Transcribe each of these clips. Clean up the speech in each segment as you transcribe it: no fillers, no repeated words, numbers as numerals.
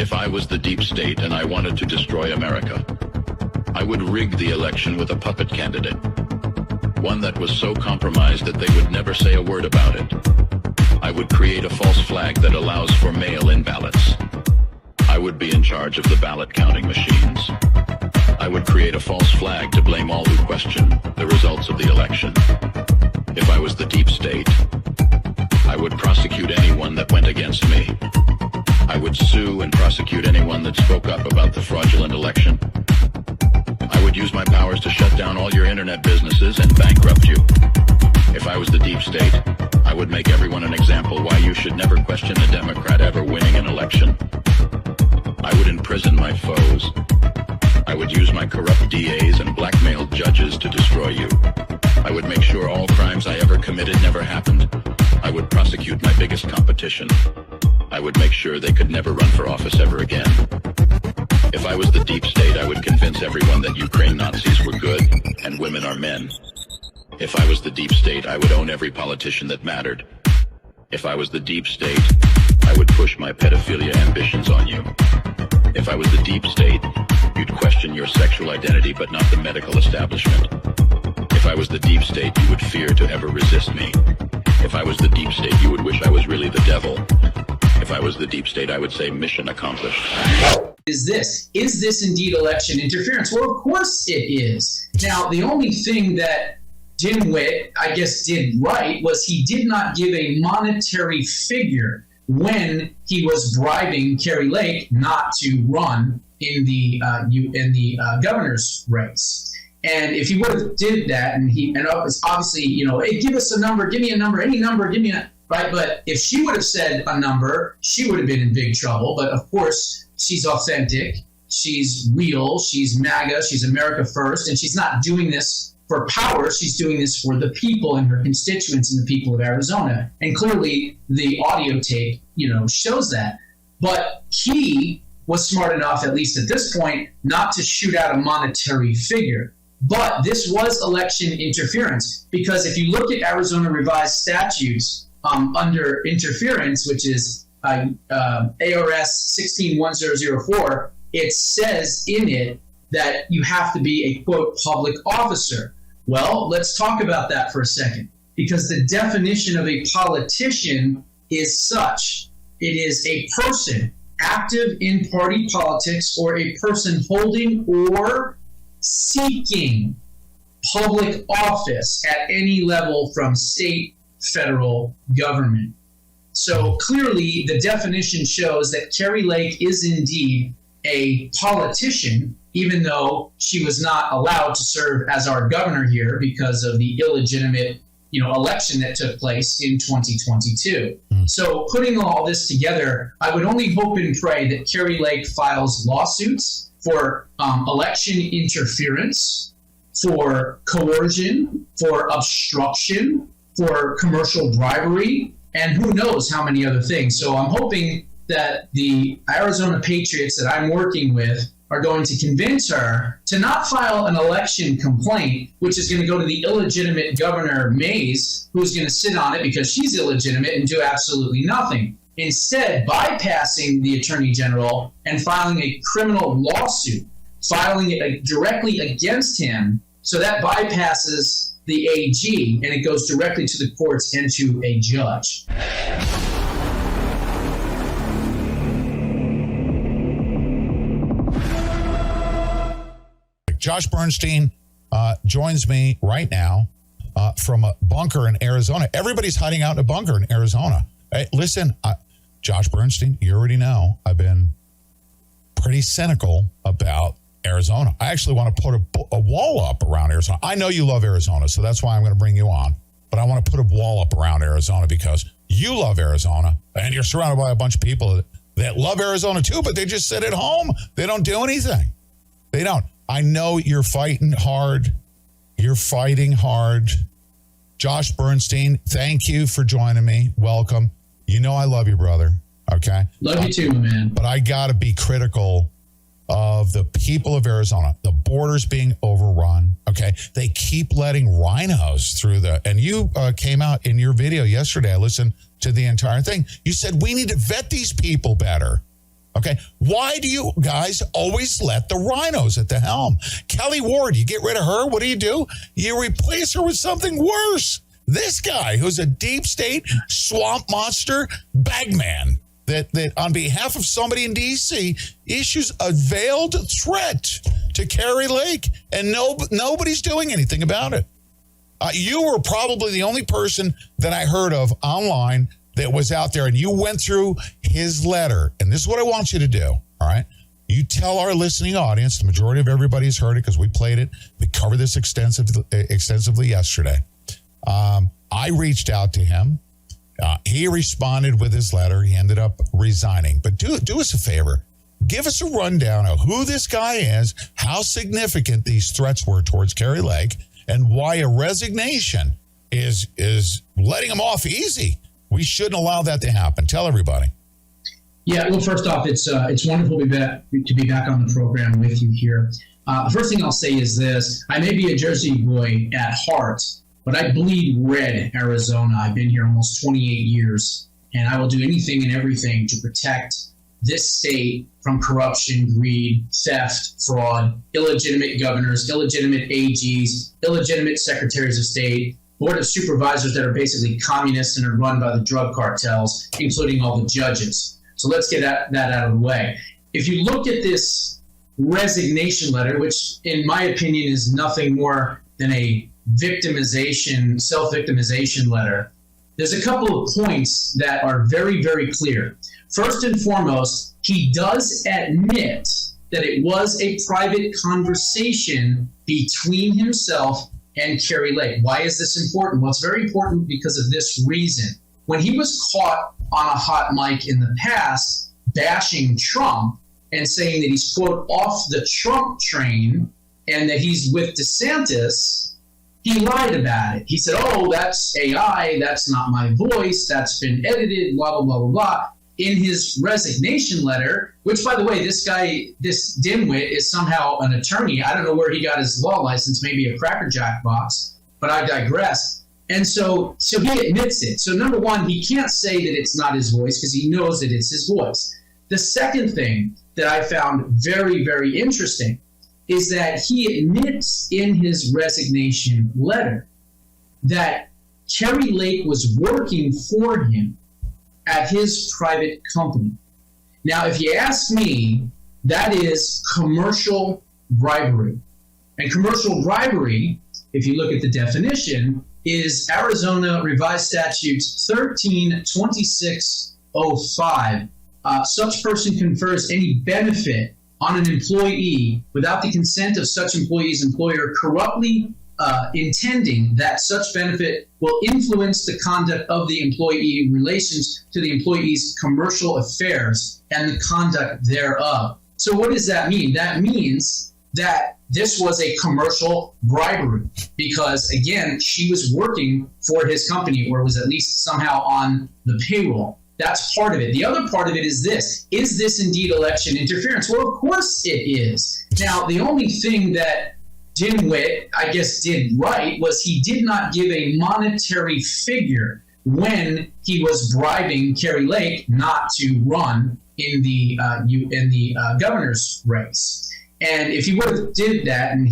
If I was the deep state and I wanted to destroy America, I would rig the election with a puppet candidate. One that was so compromised that they would never say a word about it. I would create a false flag that allows for mail-in ballots. I would be in charge of the ballot counting machines. I would create a false flag to blame all who question the results of the election. If I was the deep state, I would prosecute anyone that went against me. I would sue and prosecute anyone that spoke up about the fraudulent election. I would use my powers to shut down all your internet businesses and bankrupt you. If I was the deep state, I would make everyone an example why you should never question a Democrat ever winning an election. I would imprison my foes. I would use my corrupt DAs and blackmail judges to destroy you. I would make sure all crimes I ever committed never happened. I would prosecute my biggest competition. I would make sure they could never run for office ever again. If I was the deep state, I would convince everyone that Ukraine Nazis were good and women are men. If I was the deep state, I would own every politician that mattered. If I was the deep state, I would push my pedophilia ambitions on you. If I was the deep state, you'd question your sexual identity but not the medical establishment. If I was the deep state, you would fear to ever resist me. If I was the deep state, you would wish I was really the devil. If I was the deep state, I would say mission accomplished. Is this indeed election interference? Well, of course it is. Now, the only thing that Dewit, I guess, did right was he did not give a monetary figure when he was bribing Kari Lake not to run in the governor's race. And if he would have did that, and it's obviously, hey, give us a number, give me a number, any number, give me a, right? But if she would have said a number, she would have been in big trouble. But of course, she's authentic, she's real, she's MAGA, she's America First, and she's not doing this for power, she's doing this for the people and her constituents and the people of Arizona. And clearly the audio tape, shows that. But he was smart enough, at least at this point, not to shoot out a monetary figure. But this was election interference, because if you look at Arizona revised statutes under interference, which is ARS 161004, it says in it that you have to be a, quote, public officer. Well, let's talk about that for a second, because the definition of a politician is such. It is a person active in party politics or a person holding or seeking public office at any level from state, federal government. So clearly the definition shows that Kari Lake is indeed a politician, even though she was not allowed to serve as our governor here because of the illegitimate, election that took place in 2022. So putting all this together, I would only hope and pray that Kari Lake files lawsuits for election interference, for coercion, for obstruction, for commercial bribery, and who knows how many other things. So I'm hoping that the Arizona Patriots that I'm working with are going to convince her to not file an election complaint, which is going to go to the illegitimate Governor Mays, who's going to sit on it because she's illegitimate and do absolutely nothing. Instead, bypassing the Attorney General and filing a criminal lawsuit, filing it directly against him, so that bypasses the AG and it goes directly to the courts and to a judge. Josh Bernstein joins me right now from a bunker in Arizona. Everybody's hiding out in a bunker in Arizona. Hey, listen, Josh Bernstein, you already know I've been pretty cynical about Arizona. I actually want to put a wall up around Arizona. I know you love Arizona, so that's why I'm going to bring you on. But I want to put a wall up around Arizona because you love Arizona, and you're surrounded by a bunch of people that love Arizona too, but they just sit at home. They don't do anything. They don't. I know you're fighting hard. You're fighting hard. Josh Bernstein, thank you for joining me. Welcome. You know I love you, brother. Okay? Love you too, man. But I got to be critical of the people of Arizona. The border's being overrun. Okay? They keep letting rhinos through and you came out in your video yesterday. I listened to the entire thing. You said we need to vet these people better. Okay? Okay. Why do you guys always let the rhinos at the helm? Kelly Ward, you get rid of her. What do? You replace her with something worse. This guy who's a deep state swamp monster bagman that on behalf of somebody in D.C. issues a veiled threat to Kari Lake, and nobody's doing anything about it. You were probably the only person that I heard of online that was out there, and you went through his letter. And this is what I want you to do, all right? You tell our listening audience, the majority of everybody's heard it because we played it. We covered this extensively yesterday. I reached out to him. He responded with his letter. He ended up resigning. But do us a favor. Give us a rundown of who this guy is, how significant these threats were towards Kari Lake, and why a resignation is letting him off easy. We shouldn't allow that to happen. Tell everybody. Yeah, well, first off, it's wonderful to be back on the program with you here. The first thing I'll say is this. I may be a Jersey boy at heart, but I bleed red Arizona. I've been here almost 28 years, and I will do anything and everything to protect this state from corruption, greed, theft, fraud, illegitimate governors, illegitimate AGs, illegitimate secretaries of state, board of supervisors that are basically communists and are run by the drug cartels, including all the judges. So let's get that out of the way. If you look at this resignation letter, which in my opinion is nothing more than a self-victimization letter, there's a couple of points that are very, very clear. First and foremost, he does admit that it was a private conversation between himself and Kari Lake. Why is this important? Well, it's very important because of this reason. When he was caught on a hot mic in the past bashing Trump and saying that he's, quote, off the Trump train and that he's with DeSantis, he lied about it. He said, oh, that's AI, that's not my voice, that's been edited, blah, blah, blah, blah, blah. In his resignation letter, which, by the way, this guy, this dimwit, is somehow an attorney. I don't know where he got his law license, maybe a Cracker Jack box, but I digress. And so he admits it. So number one, he can't say that it's not his voice because he knows that it's his voice. The second thing that I found very, very interesting is that he admits in his resignation letter that Kari Lake was working for him at his private company. Now, if you ask me, that is commercial bribery. And commercial bribery, if you look at the definition, is Arizona Revised Statute 132605. Such person confers any benefit on an employee without the consent of such employee's employer, corruptly intending that such benefit will influence the conduct of the employee in relations to the employee's commercial affairs and the conduct thereof. So what does that mean? That means that this was a commercial bribery because, again, she was working for his company or was at least somehow on the payroll. That's part of it. The other part of it is this. Is this indeed election interference? Well, of course it is. Now, the only thing that Dimwit, I guess, did right was he did not give a monetary figure when he was bribing Kari Lake not to run in the governor's race. And if he would have did that, and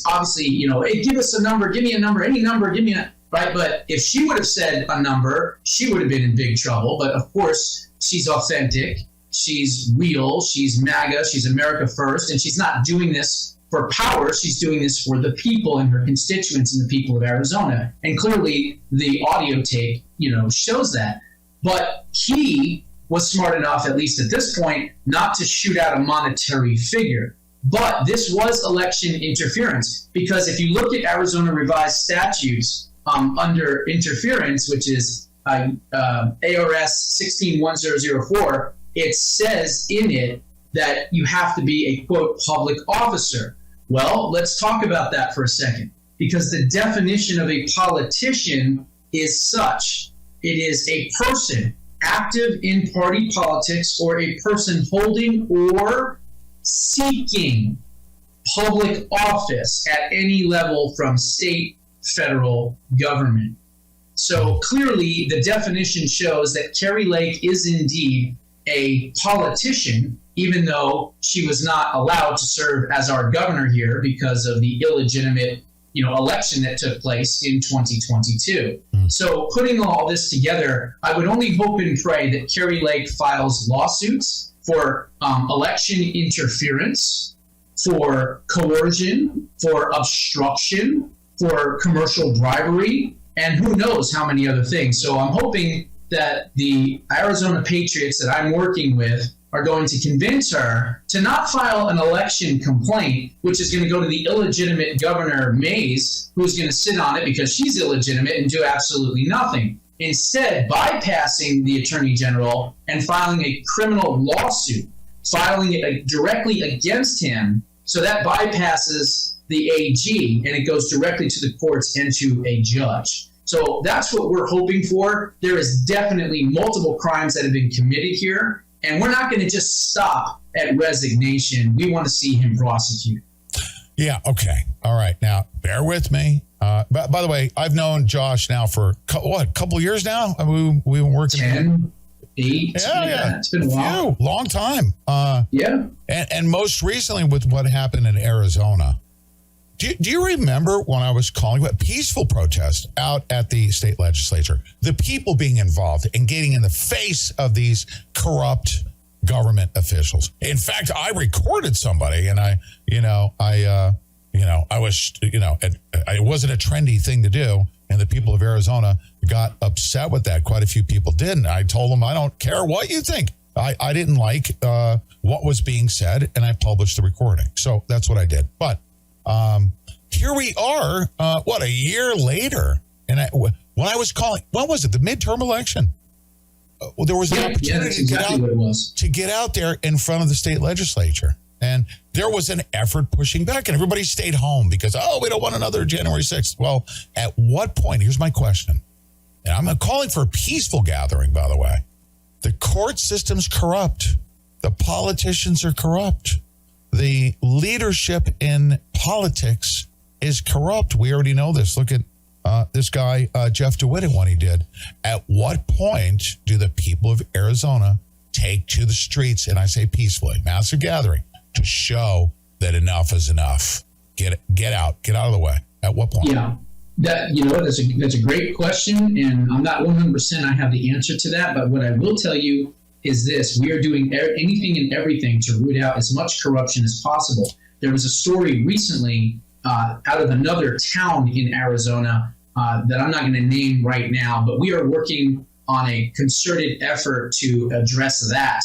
obviously, hey, give us a number, give me a number, any number, give me a right. But if she would have said a number, she would have been in big trouble. But of course, she's authentic, she's real, she's MAGA, she's America First, and she's not doing this for power. She's doing this for the people and her constituents and the people of Arizona. And clearly the audio tape, shows that. But he was smart enough, at least at this point, not to shoot out a monetary figure. But this was election interference, because if you look at Arizona Revised Statutes under interference, which is ARS 161004, it says in it that you have to be a, quote, public officer. Well, let's talk about that for a second, because the definition of a politician is such. It is a person active in party politics or a person holding or seeking public office at any level from state, federal government. So clearly the definition shows that Kari Lake is indeed a politician even though she was not allowed to serve as our governor here because of the illegitimate, election that took place in 2022. So putting all this together, I would only hope and pray that Kari Lake files lawsuits for election interference, for coercion, for obstruction, for commercial bribery, and who knows how many other things. So I'm hoping that the Arizona Patriots that I'm working with are going to convince her to not file an election complaint, which is going to go to the illegitimate Governor Mays, who's going to sit on it because she's illegitimate and do absolutely nothing. Instead, bypassing the Attorney General and filing a criminal lawsuit, filing it directly against him, so that bypasses the AG and it goes directly to the courts and to a judge. So that's what we're hoping for. There is definitely multiple crimes that have been committed here, and we're not going to just stop at resignation. We want to see him prosecuted. Yeah, okay. All right. Now, bear with me. By the way, I've known Josh now for, a couple of years now? We've been working. 10, 8. Yeah. It's been a while. Long time. Yeah. And most recently with what happened in Arizona. Do you remember when I was calling a peaceful protest out at the state legislature? The people being involved and getting in the face of these corrupt government officials. In fact, I recorded somebody, and it wasn't a trendy thing to do, and the people of Arizona got upset with that. Quite a few people did, and I told them, I don't care what you think. I didn't like what was being said, and I published the recording. So that's what I did. But here we are, a year later, and when I was calling, when was it? The midterm election. There was an opportunity to get out there in front of the state legislature. And there was an effort pushing back, and everybody stayed home because, we don't want another January 6th. Well, at what point, here's my question, and I'm calling for a peaceful gathering, by the way. The court system's corrupt. The politicians are corrupt. The leadership in politics is corrupt. We already know this. Look at this guy, Jeff Dewit, and what he did. At what point do the people of Arizona take to the streets, and I say peacefully, massive gathering, to show that enough is enough? Get out of the way. At what point? Yeah, that's a great question, and I'm not 100% I have the answer to that, but what I will tell you is this: we are doing anything and everything to root out as much corruption as possible. There was a story recently out of another town in Arizona that I'm not going to name right now, but we are working on a concerted effort to address that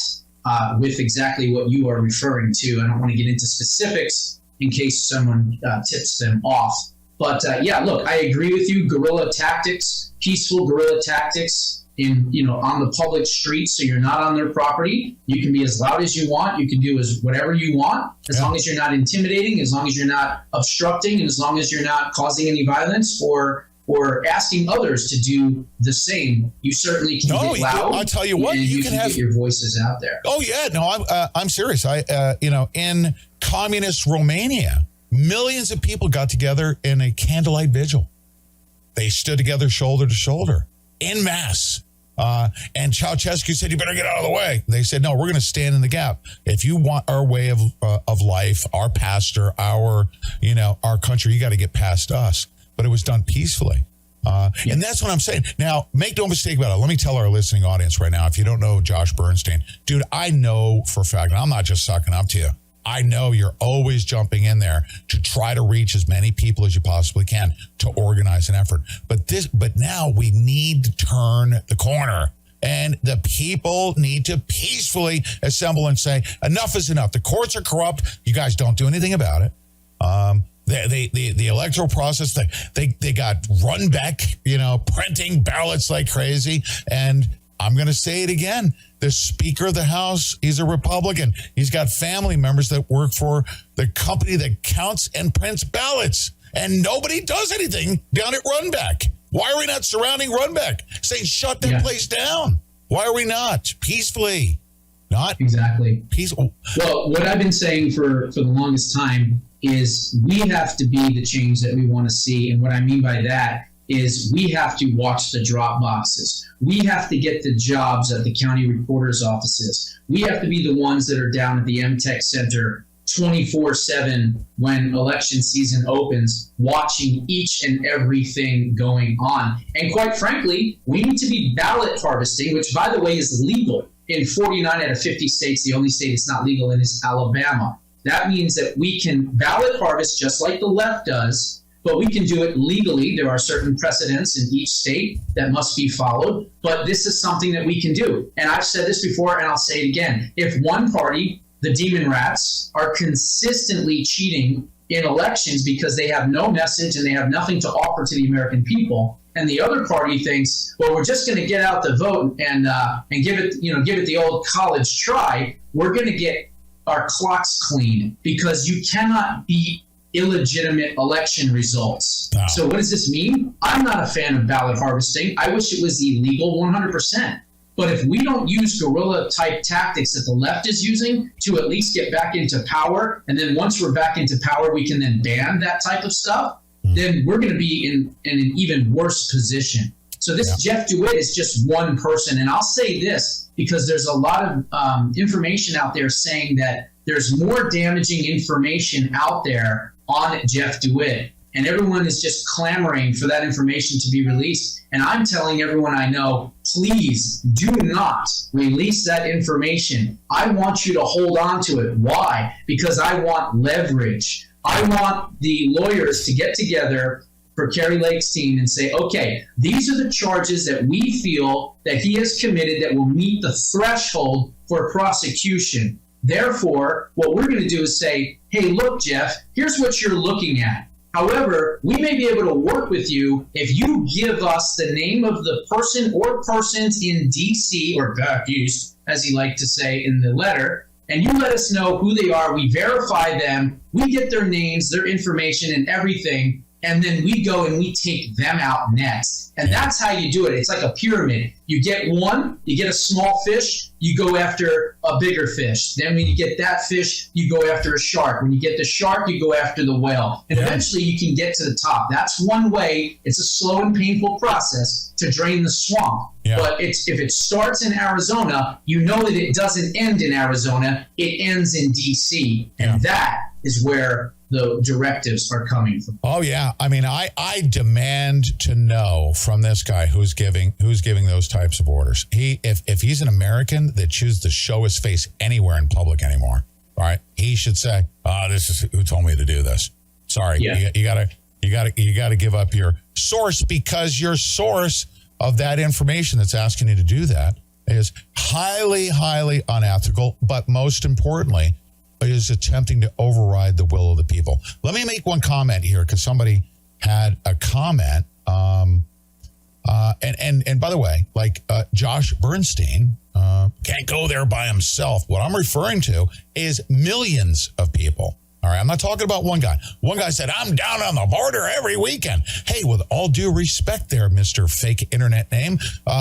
with exactly what you are referring to. I don't want to get into specifics in case someone tips them off. But look, I agree with you. Guerrilla tactics, peaceful guerrilla tactics on the public streets, so you're not on their property. You can be as loud as you want. You can do whatever you want, as long as you're not intimidating, as long as you're not obstructing, and as long as you're not causing any violence or asking others to do the same. You certainly can get loud. I'll tell you what, you can get your voices out there. Oh yeah, no, I'm serious. In communist Romania, millions of people got together in a candlelight vigil. They stood together shoulder to shoulder en masse. And Ceausescu said, you better get out of the way. They said, no, we're going to stand in the gap. If you want our way of life, our pastor, our country, you got to get past us. But it was done peacefully. And that's what I'm saying. Now, make no mistake about it. Let me tell our listening audience right now, if you don't know Josh Bernstein, dude, I know for a fact, and I'm not just sucking up to you, I know you're always jumping in there to try to reach as many people as you possibly can to organize an effort. But now we need to turn the corner, and the people need to peacefully assemble and say, enough is enough. The courts are corrupt. You guys don't do anything about it. The electoral process, they got run back, printing ballots like crazy. And I'm going to say it again. The Speaker of the House, he's a Republican. He's got family members that work for the company that counts and prints ballots. And nobody does anything down at Runback. Why are we not surrounding Runback? Saying, shut that place down. Why are we not? Peacefully. Not exactly. Peaceful. Well, what I've been saying for the longest time is we have to be the change that we want to see. And what I mean by that is we have to watch the drop boxes. We have to get the jobs at the county recorder's offices. We have to be the ones that are down at the MTech Center 24/7 when election season opens, watching each and everything going on. And quite frankly, we need to be ballot harvesting, which, by the way, is legal in 49 out of 50 states. The only state it's not legal in is Alabama. That means that we can ballot harvest just like the left does, but we can do it legally. There are certain precedents in each state that must be followed, but this is something that we can do. And I've said this before, and I'll say it again. If one party, the Demon Rats, are consistently cheating in elections because they have no message and they have nothing to offer to the American people, and the other party thinks, well, we're just going to get out the vote and give it the old college try, we're going to get our clocks clean, because you cannot beat illegitimate election results. Wow. So what does this mean? I'm not a fan of ballot harvesting. I wish it was illegal 100%. But if we don't use guerrilla-type tactics that the left is using to at least get back into power, and then once we're back into power, we can then ban that type of stuff, then we're going to be in an even worse position. So this Jeff Dewit is just one person. And I'll say this, because there's a lot of information out there saying that there's more damaging information out there on Jeff Dewit. And everyone is just clamoring for that information to be released. And I'm telling everyone I know, please do not release that information. I want you to hold on to it. Why? Because I want leverage. I want the lawyers to get together for Kari Lake's team and say, okay, these are the charges that we feel that he has committed that will meet the threshold for prosecution. Therefore, what we're going to do is say, hey, look, Jeff, here's what you're looking at. However, we may be able to work with you if you give us the name of the person or persons in D.C. or back east, as he liked to say in the letter, and you let us know who they are. We verify them. We get their names, their information, and everything, and then we go and we take them out next. And that's how you do it. It's like a pyramid. You get one, you get a small fish, you go after a bigger fish. Then when you get that fish, you go after a shark. When you get the shark, you go after the whale. And eventually you can get to the top. That's one way. It's a slow and painful process to drain the swamp. Yeah. But if it starts in Arizona, you know that it doesn't end in Arizona. It ends in D.C. And that is where the directives are coming from. Oh yeah, I mean, I demand to know from this guy who's giving those types of orders. If he's an American that chooses to show his face anywhere in public anymore, all right, he should say, this is who told me to do this. Sorry, you gotta give up your source, because your source of that information that's asking you to do that is highly, highly unethical, but most importantly, is attempting to override the will of the people. Let me make one comment here, because somebody had a comment. And by the way, like Josh Bernstein can't go there by himself. What I'm referring to is millions of people. All right, I'm not talking about one guy. One guy said, I'm down on the border every weekend. Hey, with all due respect there, Mr. Fake Internet Name,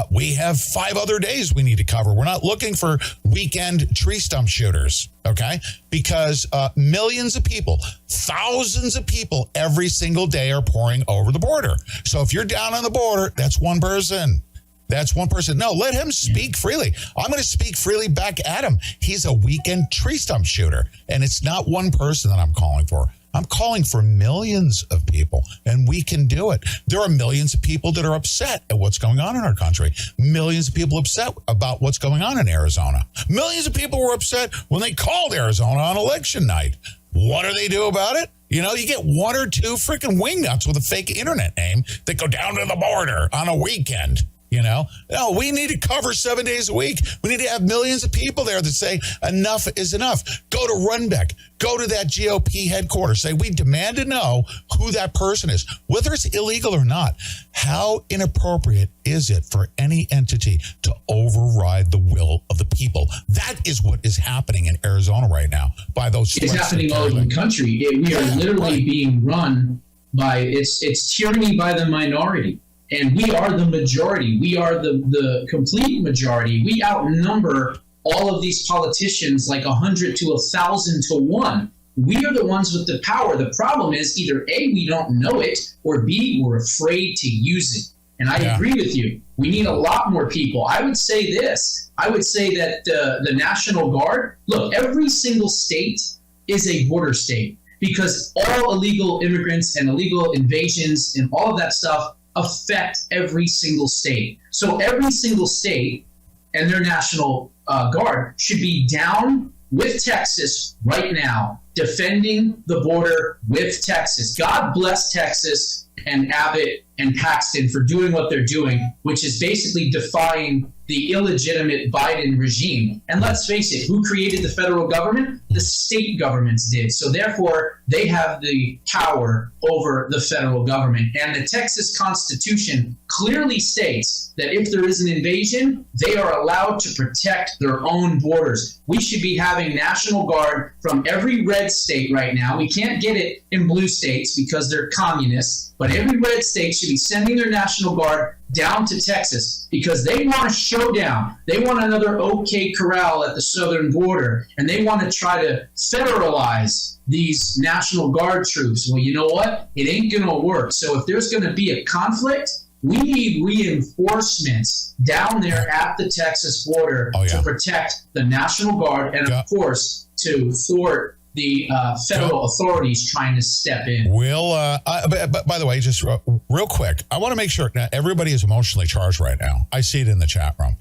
we have 5 other days we need to cover. We're not looking for weekend tree stump shooters, okay? Because millions of people, thousands of people every single day are pouring over the border. So if you're down on the border, that's one person. That's one person. No, let him speak freely. I'm going to speak freely back at him. He's a weekend tree stump shooter. And it's not one person that I'm calling for. I'm calling for millions of people, and we can do it. There are millions of people that are upset at what's going on in our country. Millions of people upset about what's going on in Arizona. Millions of people were upset when they called Arizona on election night. What do they do about it? You know, you get 1 or 2 freaking wingnuts with a fake internet name that go down to the border on a weekend. You know, no, we need to cover 7 days a week. We need to have millions of people there that say enough is enough. Go to Runbeck. Go to that GOP headquarters. Say, we demand to know who that person is, whether it's illegal or not. How inappropriate is it for any entity to override the will of the people? That is what is happening in Arizona right now by those. It's happening all over the country. We are literally being run by, it's tyranny by the minority. And we are the majority. We are the complete majority. We outnumber all of these politicians like 100 to 1,000 to 1. We are the ones with the power. The problem is either A, we don't know it, or B, we're afraid to use it. And I agree with you. We need a lot more people. I would say this. I would say that the National Guard, look, every single state is a border state because all illegal immigrants and illegal invasions and all of that stuff affect every single state. So every single state and their National Guard should be down with Texas right now, defending the border with Texas. God bless Texas and Abbott and Paxton for doing what they're doing, which is basically defying the illegitimate Biden regime. And let's face it, who created the federal government? The state governments did. So therefore, they have the power over the federal government. And the Texas Constitution clearly states that if there is an invasion, they are allowed to protect their own borders. We should be having National Guard from every red state right now. We can't get it in blue states because they're communists, but every red state should be sending their National Guard down to Texas because they want a showdown. They want another OK Corral at the southern border, and they want to try to federalize these National Guard troops. Well, you know what? It ain't going to work. So if there's going to be a conflict, we need reinforcements down there at the Texas border to protect the National Guard and, of course, to thwart the federal authorities trying to step in. But by the way, just real quick, I want to make sure now everybody is emotionally charged right now. I see it in the chat room.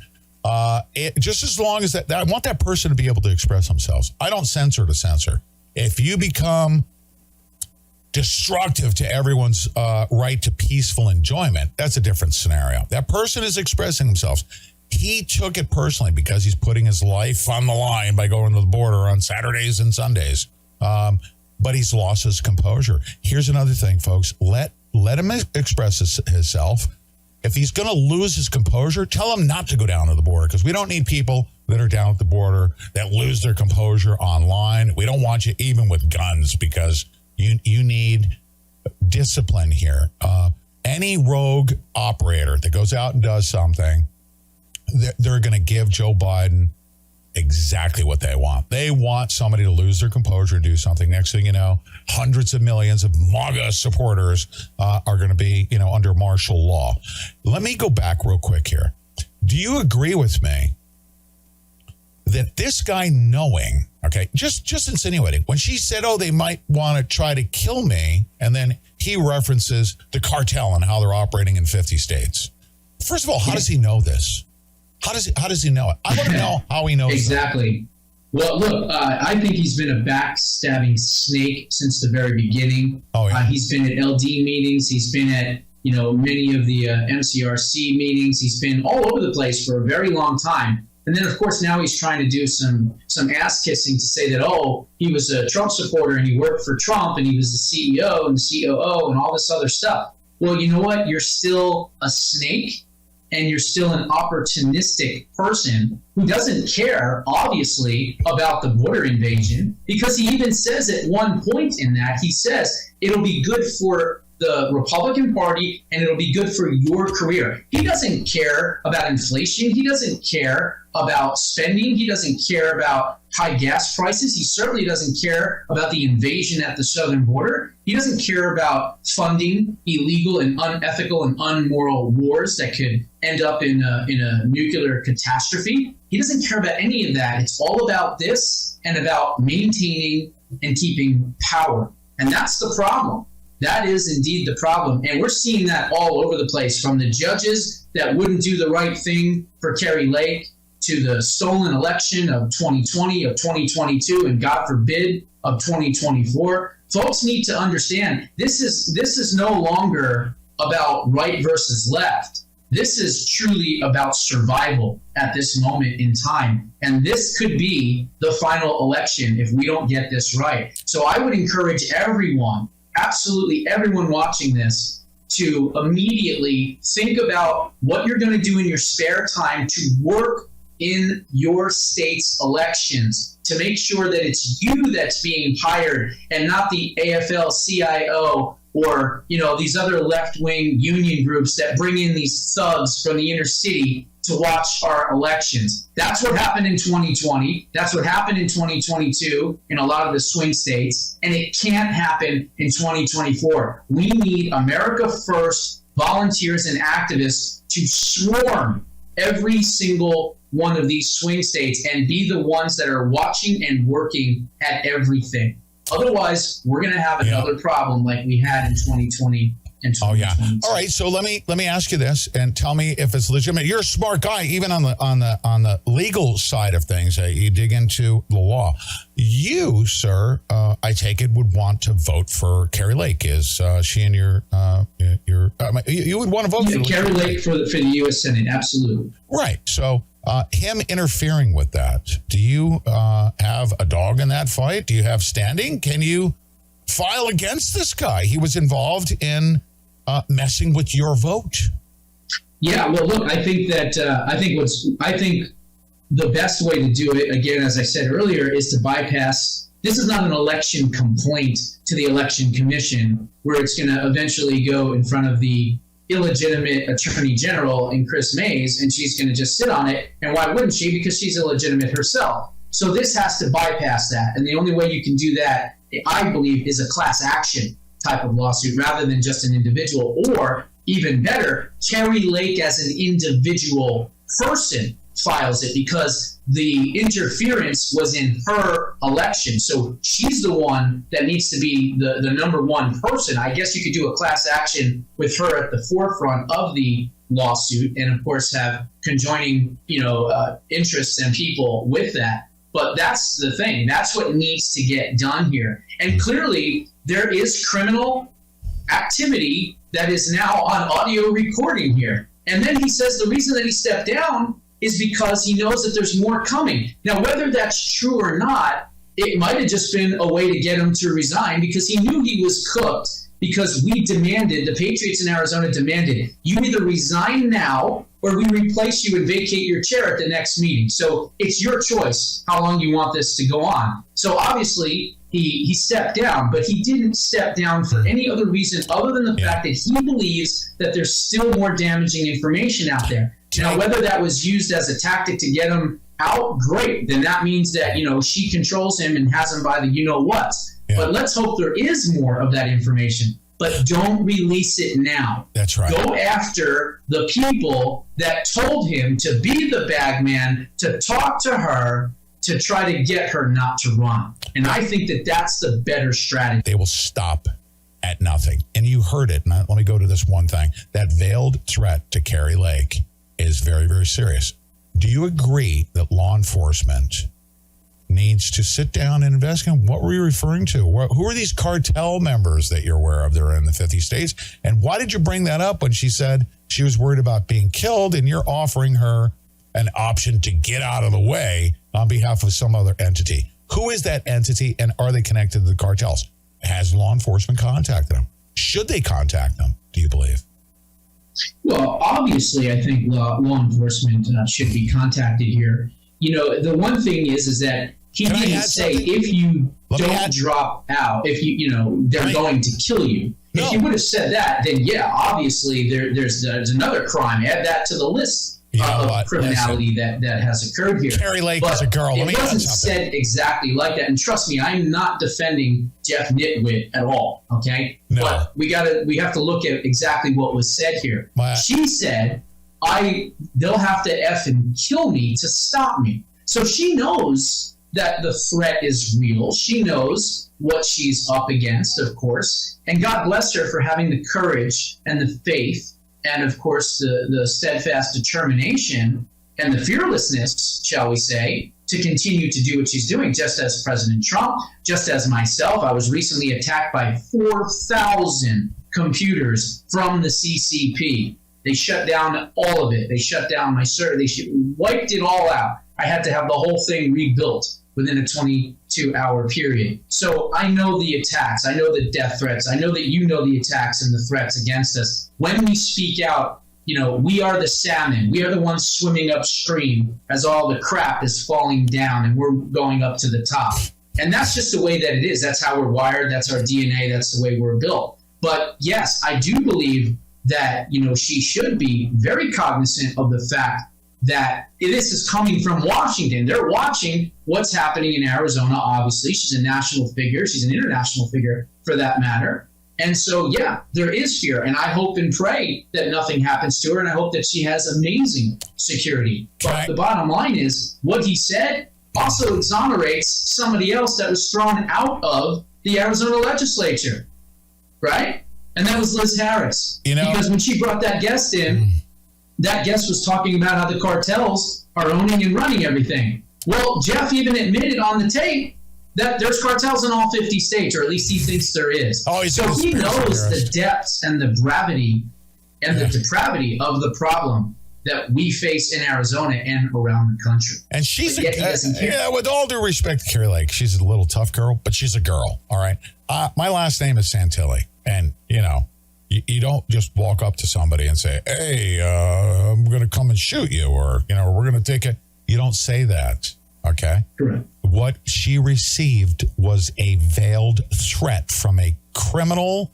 Just as long as that I want that person to be able to express themselves. I don't censor to censor. If you become destructive to everyone's right to peaceful enjoyment, that's a different scenario. That person is expressing themselves. He took it personally because he's putting his life on the line by going to the border on Saturdays and Sundays. But he's lost his composure. Here's another thing, folks. Let him express himself. If he's going to lose his composure, tell him not to go down to the border because we don't need people that are down at the border that lose their composure online. We don't want you even with guns because you need discipline here. Any rogue operator that goes out and does something, they're going to give Joe Biden exactly what they want. They want somebody to lose their composure and do something. Next thing you know, hundreds of millions of MAGA supporters are going to be, under martial law. Let me go back real quick here. Do you agree with me that this guy knowing, just insinuating, when she said, they might want to try to kill me, and then he references the cartel and how they're operating in 50 states. First of all, how does he know this? How does he know it? I want to know how he knows exactly. Well, look, I think he's been a backstabbing snake since the very beginning. He's been at LD meetings. He's been at many of the MCRC meetings. He's been all over the place for a very long time. And then, of course, now he's trying to do some ass kissing to say that, he was a Trump supporter and he worked for Trump and he was the CEO and the COO and all this other stuff. Well, you know what? You're still a snake. And you're still an opportunistic person who doesn't care, obviously, about the border invasion, because he even says at one point in that, he says it'll be good for the Republican Party and it'll be good for your career. He doesn't care about inflation. He doesn't care about spending. He doesn't care about high gas prices. He certainly doesn't care about the invasion at the southern border. He doesn't care about funding illegal and unethical and unmoral wars that could end up in a nuclear catastrophe. He doesn't care about any of that. It's all about this and about maintaining and keeping power. And that's the problem. That is indeed the problem. And we're seeing that all over the place, from the judges that wouldn't do the right thing for Kari Lake to the stolen election of 2020, of 2022, and God forbid, of 2024. Folks need to understand this is no longer about right versus left. This is truly about survival at this moment in time. And this could be the final election if we don't get this right. So I would encourage everyone, absolutely everyone watching this, to immediately think about what you're going to do in your spare time to work in your state's elections, to make sure that it's you that's being hired and not the AFL-CIO or these other left-wing union groups that bring in these thugs from the inner city to watch our elections. That's what happened in 2020. That's what happened in 2022 in a lot of the swing states. And it can't happen in 2024. We need America First volunteers and activists to swarm every single one of these swing states and be the ones that are watching and working at everything. Otherwise, we're going to have another problem like we had in 2020 and 2022. Oh yeah. All right. So let me ask you this and tell me if it's legitimate. You're a smart guy, even on the legal side of things. You dig into the law. You, sir, I take it, would want to vote for Kari Lake. Is she in your you would want to vote for Kari Lake for the U.S. Senate? Absolutely. Right. So. Him interfering with that, do you have a dog in that fight? Do you have standing? Can you file against this guy? He was involved in messing with your vote. Yeah, well, look, I think that I think the best way to do it, again, as I said earlier, is to bypass. This is not an election complaint to the Election Commission, where it's going to eventually go in front of the illegitimate Attorney General in Chris Mays, and she's going to just sit on it. And why wouldn't she? Because she's illegitimate herself. So this has to bypass that. And the only way you can do that, I believe, is a class action type of lawsuit rather than just an individual, or even better, Kari Lake as an individual person files it, because the interference was in her election. So she's the one that needs to be the number one person. I guess you could do a class action with her at the forefront of the lawsuit, and of course have conjoining, interests and people with that. But that's the thing. That's what needs to get done here. And clearly there is criminal activity that is now on audio recording here. And then he says the reason that he stepped down is because he knows that there's more coming. Now, whether that's true or not, it might have just been a way to get him to resign, because he knew he was cooked, because we demanded, the Patriots in Arizona demanded, you either resign now or we replace you and vacate your chair at the next meeting. So it's your choice how long you want this to go on. So obviously he stepped down, but he didn't step down for any other reason other than the fact that he believes that there's still more damaging information out there. Now, whether that was used as a tactic to get him out, great. Then that means that, she controls him and has him by the you-know-what. Yeah. But let's hope there is more of that information. But don't release it now. That's right. Go after the people that told him to be the bag man, to talk to her, to try to get her not to run. And I think that that's the better strategy. They will stop at nothing. And you heard it. And let me go to this one thing. That veiled threat to Kari Lake is very, very serious. Do you agree that law enforcement needs to sit down and investigate? What were you referring to? Who are these cartel members that you're aware of that are in the 50 states? And why did you bring that up when she said she was worried about being killed and you're offering her an option to get out of the way on behalf of some other entity? Who is that entity, and are they connected to the cartels? Has law enforcement contacted them? Should they contact them, do you believe? Well, obviously, I think law enforcement should be contacted here. The one thing is that he didn't say if you don't drop out, if they're going to kill you. No. If you would have said that, then yeah, obviously there's another crime. Add that to the list of criminality that has occurred here. Kari Lake is a girl. It wasn't said exactly like that. And trust me, I'm not defending Jeff Nitwit at all. Okay, no. But we have to look at exactly what was said here. She said, they'll have to effing kill me to stop me. So she knows that the threat is real. She knows what she's up against, of course. And God bless her for having the courage and the faith and, of course, the steadfast determination and the fearlessness, shall we say, to continue to do what she's doing, just as President Trump, just as myself. I was recently attacked by 4,000 computers from the CCP. They shut down all of it. They shut down my server. They wiped it all out. I had to have the whole thing rebuilt within a 22-hour period. So I know the attacks. I know the death threats. I know that you know the attacks and the threats against us. When we speak out, we are the salmon. We are the ones swimming upstream as all the crap is falling down and we're going up to the top. And that's just the way that it is. That's how we're wired. That's our DNA. That's the way we're built. But yes, I do believe that, she should be very cognizant of the fact that this is coming from Washington. They're watching what's happening in Arizona, obviously. She's a national figure. She's an international figure, for that matter. And so, yeah, there is fear. And I hope and pray that nothing happens to her. And I hope that she has amazing security. But the bottom line is, what he said also exonerates somebody else that was thrown out of the Arizona legislature, right? And that was Liz Harris. Because when she brought that guest in, that guest was talking about how the cartels are owning and running everything. Well, Jeff even admitted on the tape that there's cartels in all 50 states, or at least he thinks there is. So he knows the depths and the gravity and the depravity of the problem that we face in Arizona and around the country. And she's with all due respect to Kari Lake, she's a little tough girl, but she's a girl, all right? My last name is Santilli, and, you don't just walk up to somebody and say, hey, I'm going to come and shoot you, or, we're going to take it. You don't say that, okay? Correct. What she received was a veiled threat from a criminal,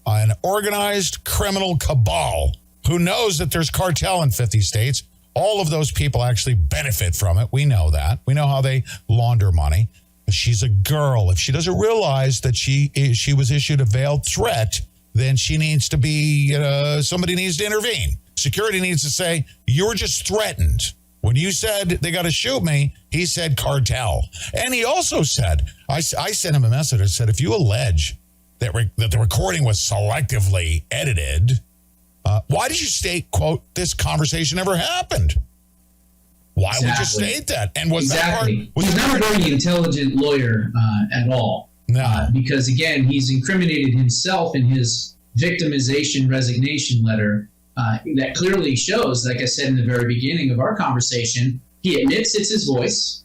an organized criminal cabal who knows that there's cartel in 50 states. All of those people actually benefit from it. We know that. We know how they launder money. But she's a girl. If she doesn't realize that she was issued a veiled threat, then she needs to be, somebody needs to intervene. Security needs to say, you were just threatened. When you said they got to shoot me, he said cartel. And he also said, I sent him a message that said, if you allege that the recording was selectively edited, why did you state, quote, this conversation never happened? Why would you state that? And was that part? He's not a very intelligent lawyer at all. No. Because, again, he's incriminated himself in his victimization resignation letter that clearly shows, like I said in the very beginning of our conversation, he admits it's his voice.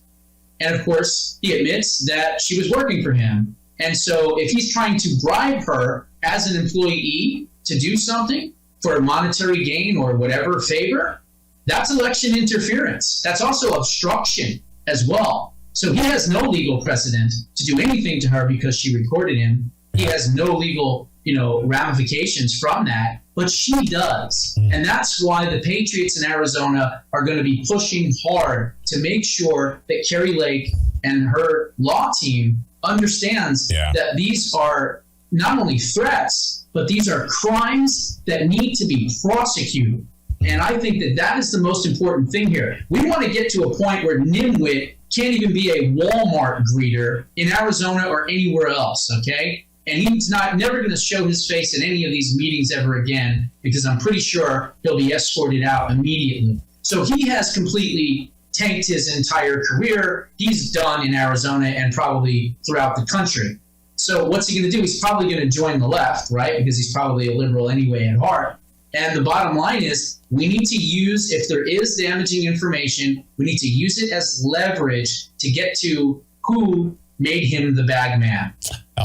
And, of course, he admits that she was working for him. And so if he's trying to bribe her as an employee to do something for a monetary gain or whatever favor, that's election interference. That's also obstruction as well. So he has no legal precedent to do anything to her because she recorded him. He has no legal, ramifications from that, but she does. And that's why the Patriots in Arizona are going to be pushing hard to make sure that Kari Lake and her law team understands that these are not only threats, but these are crimes that need to be prosecuted. And I think that is the most important thing here. We want to get to a point where Nimwit can't even be a Walmart greeter in Arizona or anywhere else, okay? And he's never going to show his face in any of these meetings ever again, because I'm pretty sure he'll be escorted out immediately. So he has completely tanked his entire career. He's done in Arizona and probably throughout the country. So what's he going to do? He's probably going to join the left, right? Because he's probably a liberal anyway at heart. And the bottom line is, we need to use, if there is damaging information, we need to use it as leverage to get to who made him the bag man,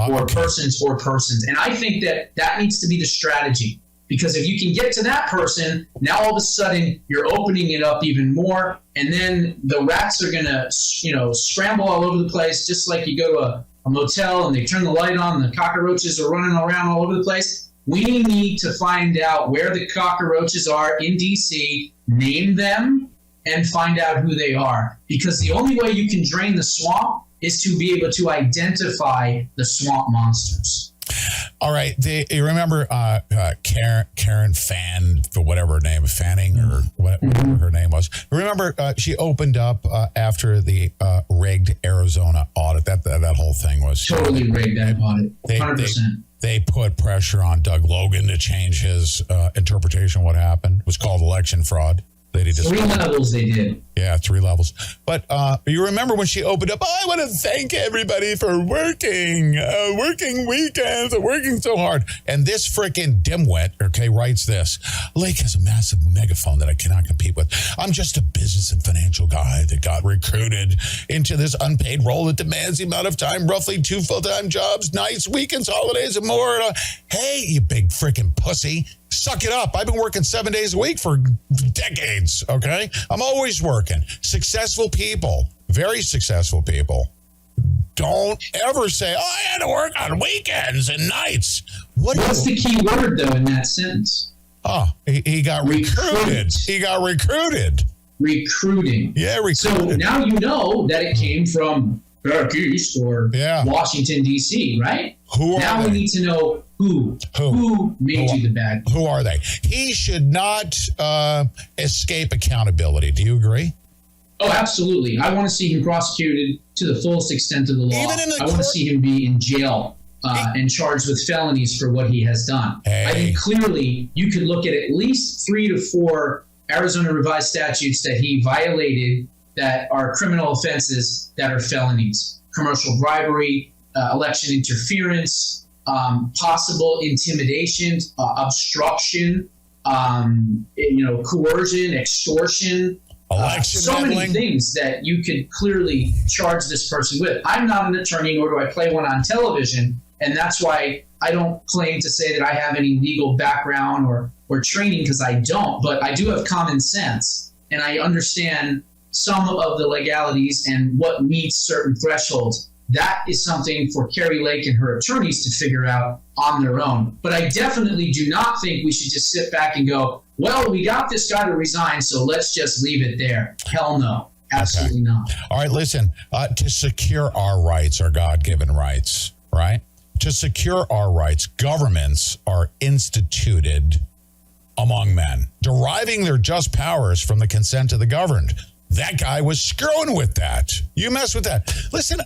or persons. And I think that needs to be the strategy. Because if you can get to that person, now all of a sudden you're opening it up even more, and then the rats are going to, scramble all over the place, just like you go to a motel and they turn the light on, and the cockroaches are running around all over the place. We need to find out where the cockroaches are in D.C., name them, and find out who they are. Because the only way you can drain the swamp is to be able to identify the swamp monsters. All right. You remember Karen Fann, for whatever her name, Fanning or whatever her name was. Remember, she opened up after the rigged Arizona audit. That whole thing was totally rigged, that audit. 100%. They put pressure on Doug Logan to change his interpretation of what happened. It was called election fraud. 3 levels they did. Yeah, 3 levels. But you remember when she opened up, I want to thank everybody for working weekends, working so hard. And this freaking dimwit, writes this. Lake has a massive megaphone that I cannot compete with. I'm just a business and financial guy that got recruited into this unpaid role that demands the amount of time, roughly 2 full-time jobs, nights, weekends, holidays, and more. Hey, you big freaking pussy. Suck it up. I've been working 7 days a week for decades, okay? I'm always working. Successful people, very successful people, don't ever say, I had to work on weekends and nights. What's the key word, though, in that sentence? He got recruited. He got recruited. recruiting. Yeah, recruiting. So now you know that it came from back east or Washington, D.C., right? Now we need to know who made you the bad guy. Who are they? He should not escape accountability. Do you agree? Oh, absolutely. I want to see him prosecuted to the fullest extent of the law. I want to see him be in jail and charged with felonies for what he has done. I think clearly you could look at least 3 to 4 Arizona revised statutes that he violated that are criminal offenses that are felonies. Commercial bribery, election interference, possible intimidation, obstruction, coercion, extortion. So many things that you could clearly charge this person with. I'm not an attorney, nor do I play one on television, and that's why I don't claim to say that I have any legal background or training, because I don't, but I do have common sense, and I understand some of the legalities and what meets certain thresholds. That is something for Kari Lake and her attorneys to figure out on their own. But I definitely do not think we should just sit back and go, well, we got this guy to resign, so let's just leave it there. Hell no. Absolutely not. All right, listen, to secure our rights, our God-given rights, right? To secure our rights, governments are instituted among men, deriving their just powers from the consent of the governed. That guy was screwing with that. You mess with that. Listen,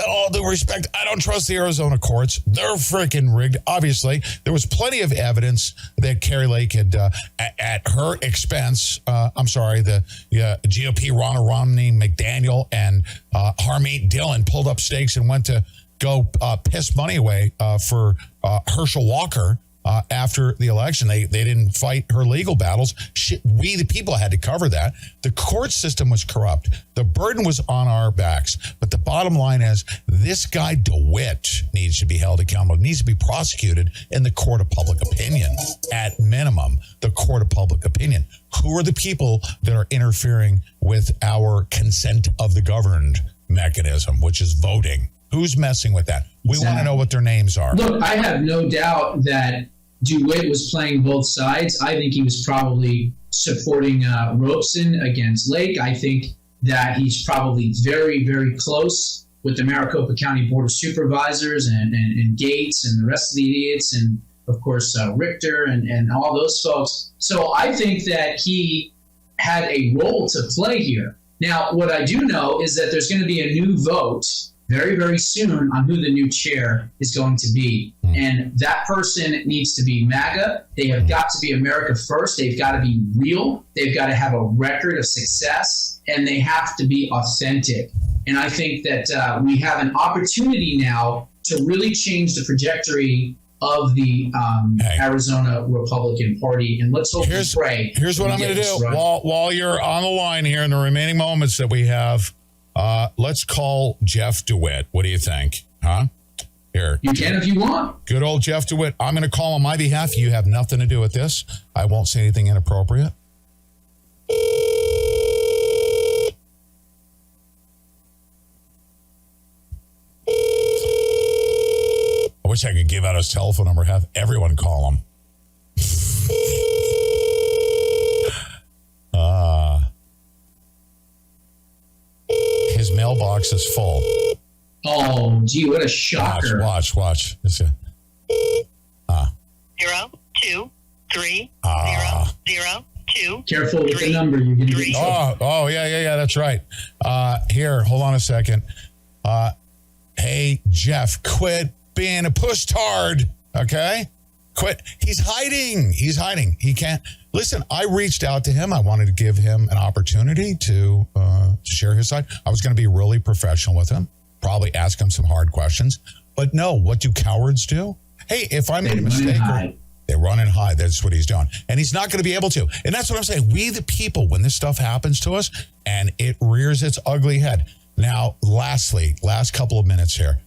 all due respect, I don't trust the Arizona courts. They're freaking rigged. Obviously, there was plenty of evidence that Kari Lake had, at her expense, the GOP Ronald Romney McDaniel and Harmeet Dillon pulled up stakes and went to go piss money away for Herschel Walker. After the election, they didn't fight her legal battles. We, the people, had to cover that. The court system was corrupt. The burden was on our backs. But the bottom line is, this guy DeWitt needs to be held accountable. Needs to be prosecuted in the court of public opinion. At minimum, the court of public opinion. Who are the people that are interfering with our consent of the governed mechanism, which is voting? Who's messing with that? We want to know what their names are. Look, I have no doubt that DeWitt was playing both sides. I think he was probably supporting Robeson against Lake. I think that he's probably very, very close with the Maricopa County Board of Supervisors and Gates and the rest of the idiots, and of course Richter and all those folks. So I think that he had a role to play here. Now, what I do know is that there's going to be a new vote very, very soon on who the new chair is going to be. And that person needs to be MAGA. They have got to be America First. They've got to be real. They've got to have a record of success, and they have to be authentic. And I think that we have an opportunity now to really change the trajectory of the Arizona Republican Party. And let's hope and pray. Here's what I'm going to do. While you're on the line here in the remaining moments that we have, let's call Jeff DeWitt. What do you think? Huh? Here. You can if you want. Good old Jeff DeWitt. I'm going to call on my behalf. You have nothing to do with this. I won't say anything inappropriate. I wish I could give out his telephone number, have everyone call him. His mailbox is full. Oh, gee, what a shocker. Watch. It's a, 0, 2, 3, 0, 0, 2. Careful with the number. You're going to get yeah, that's right. Here, hold on a second. Hey, Jeff, quit being a pushtard, okay? Quit. He's hiding. He can't. Listen, I reached out to him. I wanted to give him an opportunity to share his side. I was going to be really professional with him, probably ask him some hard questions. But no, what do cowards do? Hey, if I made a mistake, they run and hide. That's what he's doing. And he's not going to be able to. And that's what I'm saying. We, the people, when this stuff happens to us and it rears its ugly head. Now, lastly, last couple of minutes here.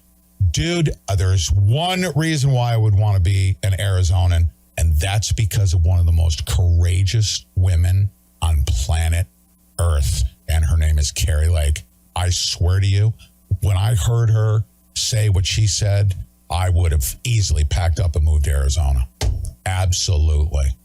Dude, there's one reason why I would want to be an Arizonan, and that's because of one of the most courageous women on planet Earth, and her name is Kari Lake. I swear to you, when I heard her say what she said, I would have easily packed up and moved to Arizona. Absolutely.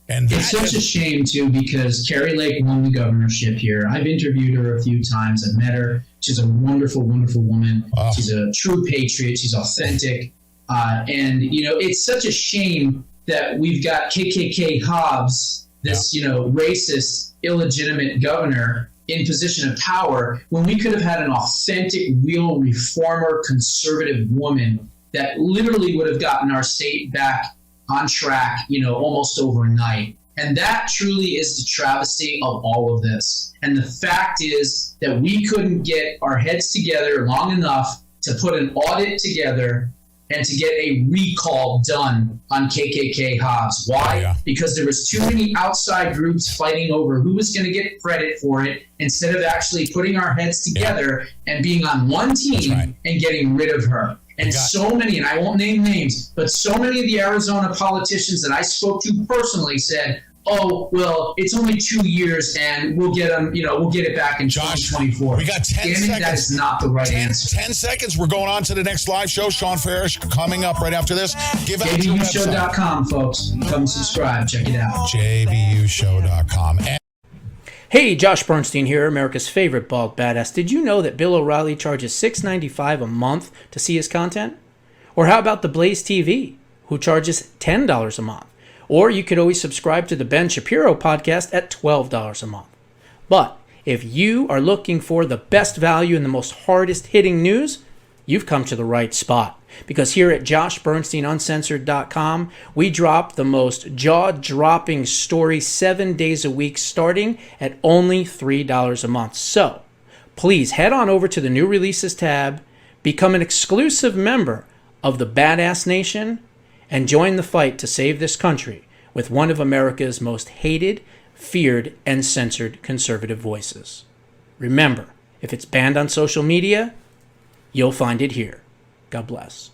And it's such a shame, too, because Kari Lake won the governorship here. I've interviewed her a few times. I've met her. She's a wonderful, wonderful woman. She's a true patriot. She's authentic. And, it's such a shame that we've got KKK Hobbs, this, racist, illegitimate governor in position of power, when we could have had an authentic, real reformer, conservative woman that literally would have gotten our state back on track, almost overnight. And that truly is the travesty of all of this. And the fact is that we couldn't get our heads together long enough to put an audit together and to get a recall done on KKK Hobbs. Why? Yeah. Because there was too many outside groups fighting over who was going to get credit for it, instead of actually putting our heads together and being on one team and getting rid of her. And so many, and I won't name names, but so many of the Arizona politicians that I spoke to personally said, oh, well, it's only 2 years and we'll get them, we'll get it back in 2024. We got 10 seconds. That is not the right answer. 10 seconds. We're going on to the next live show. Sean Farish coming up right after this. Give out your website. JBUshow.com, folks. Come subscribe. Check it out. JBUshow.com. Hey, Josh Bernstein here, America's favorite bald badass. Did you know that Bill O'Reilly charges $6.95 a month to see his content? Or how about the Blaze TV, who charges $10 a month? Or you could always subscribe to the Ben Shapiro podcast at $12 a month. But if you are looking for the best value and the most hardest hitting news, you've come to the right spot. Because here at JoshBernsteinUncensored.com, we drop the most jaw-dropping stories 7 days a week, starting at only $3 a month. So please head on over to the new releases tab, become an exclusive member of the Badass Nation, and join the fight to save this country with one of America's most hated, feared, and censored conservative voices. Remember, if it's banned on social media, you'll find it here. God bless.